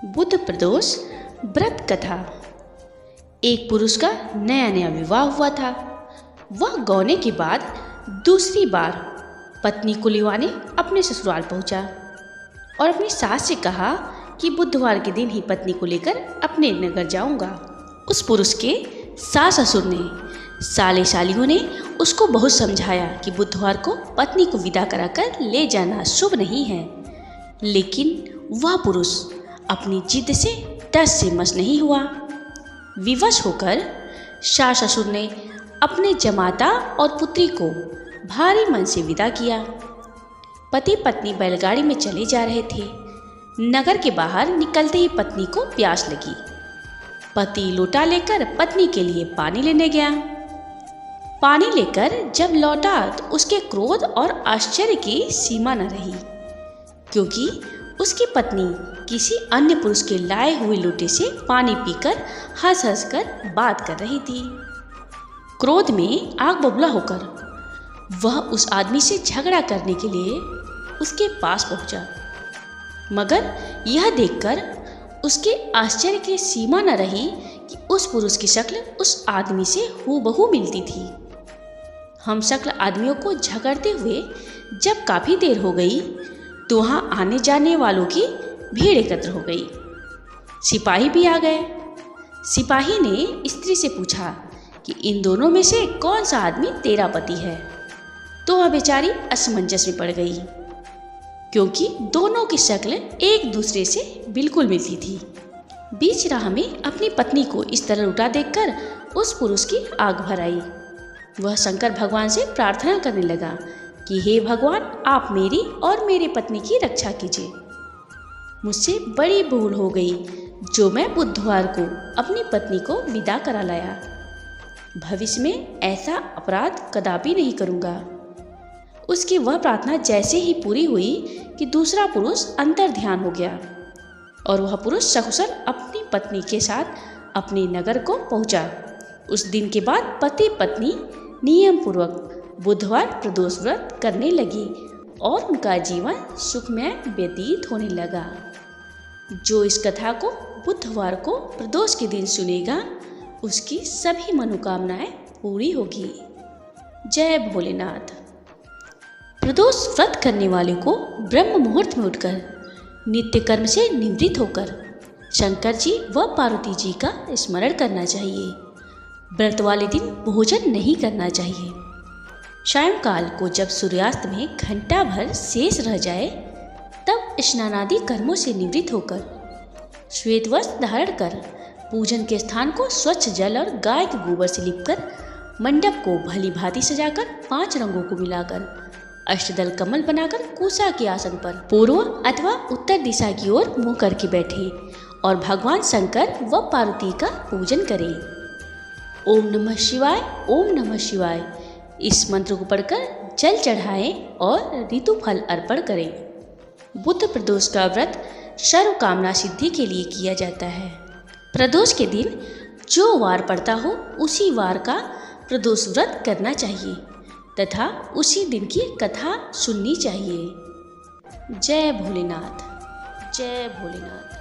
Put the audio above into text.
बुध प्रदोष व्रत कथा। एक पुरुष का नया नया विवाह हुआ था। वह गौने के बाद दूसरी बार पत्नी को लिवाने अपने ससुराल पहुंचा और अपनी सास से कहा कि बुधवार के दिन ही पत्नी को लेकर अपने नगर जाऊंगा। उस पुरुष के सास ससुर ने साले सालियों ने उसको बहुत समझाया कि बुधवार को पत्नी को विदा कराकर ले जाना शुभ नहीं है, लेकिन वह पुरुष अपनी जिद से टस से मस नहीं हुआ। विवश होकर सास ससुर ने अपने जमाता और पुत्री को भारी मन से विदा किया। पति पत्नी बैलगाड़ी में चले जा रहे थे। नगर के बाहर निकलते ही पत्नी को प्यास लगी। पति लोटा लेकर पत्नी के लिए पानी लेने गया। पानी लेकर जब लौटा तो उसके क्रोध और आश्चर्य की सीमा न रही, क्योंकि उसकी पत्नी किसी अन्य पुरुष के लाए हुए लोटे से पानी पीकर हंस हंस कर बात कर रही थी। क्रोध में आग बबूला होकर वह उस आदमी से झगड़ा करने के लिए उसके पास पहुंचा, मगर यह देखकर उसके आश्चर्य की सीमा न रही कि उस पुरुष की शक्ल उस आदमी से हूबहू मिलती थी। हम शक्ल आदमियों को झगड़ते हुए जब काफ़ी देर हो गई तो वहाँ आने जाने वालों की भीड़ एकत्र हो गई। सिपाही भी आ गए। सिपाही ने स्त्री से पूछा कि इन दोनों में से कौन सा आदमी तेरा पति है, तो वह बेचारी असमंजस में पड़ गई, क्योंकि दोनों की शक्ल एक दूसरे से बिल्कुल मिलती थी। बीच राह में अपनी पत्नी को इस तरह लुटा देखकर उस पुरुष की आग भर आई। वह शंकर भगवान से प्रार्थना करने लगा कि हे भगवान, आप मेरी और मेरे पत्नी की रक्षा कीजिए। मुझसे बड़ी भूल हो गई जो मैं बुधवार को अपनी पत्नी को विदा करा लाया। भविष्य में ऐसा अपराध कदापि नहीं करूँगा। उसकी वह प्रार्थना जैसे ही पूरी हुई कि दूसरा पुरुष अंतर ध्यान हो गया और वह पुरुष सकुशल अपनी पत्नी के साथ अपने नगर को पहुंचा। उस दिन के बाद पति पत्नी नियम पूर्वक बुधवार प्रदोष व्रत करने लगी और उनका जीवन सुखमय व्यतीत होने लगा। जो इस कथा को बुधवार को प्रदोष के दिन सुनेगा उसकी सभी मनोकामनाएं पूरी होगी। जय भोलेनाथ। प्रदोष व्रत करने वाले को ब्रह्म मुहूर्त में उठकर नित्य कर्म से निवृत्त होकर शंकर जी व पार्वती जी का स्मरण करना चाहिए। व्रत वाले दिन भोजन नहीं करना चाहिए। सायंकाल को जब सूर्यास्त में घंटा भर शेष रह जाए तब स्नानादि कर्मों से निवृत्त होकर श्वेत वस्त्र धारण कर पूजन के स्थान को स्वच्छ जल और गाय के गोबर से लिपकर मंडप को भली भांति सजाकर 5 रंगों को मिलाकर अष्टदल कमल बनाकर कुशा के आसन पर पूर्व अथवा उत्तर दिशा की ओर मुंह करके बैठे और भगवान शंकर व पार्वती का पूजन करें। ओम नमः शिवाय, ओम नमः शिवाय इस मंत्र को पढ़कर जल चढ़ाएं और ऋतु फल अर्पण करें। बुध प्रदोष का व्रत सर्व कामना सिद्धि के लिए किया जाता है। प्रदोष के दिन जो वार पड़ता हो उसी वार का प्रदोष व्रत करना चाहिए तथा उसी दिन की कथा सुननी चाहिए। जय भोलेनाथ, जय भोलेनाथ।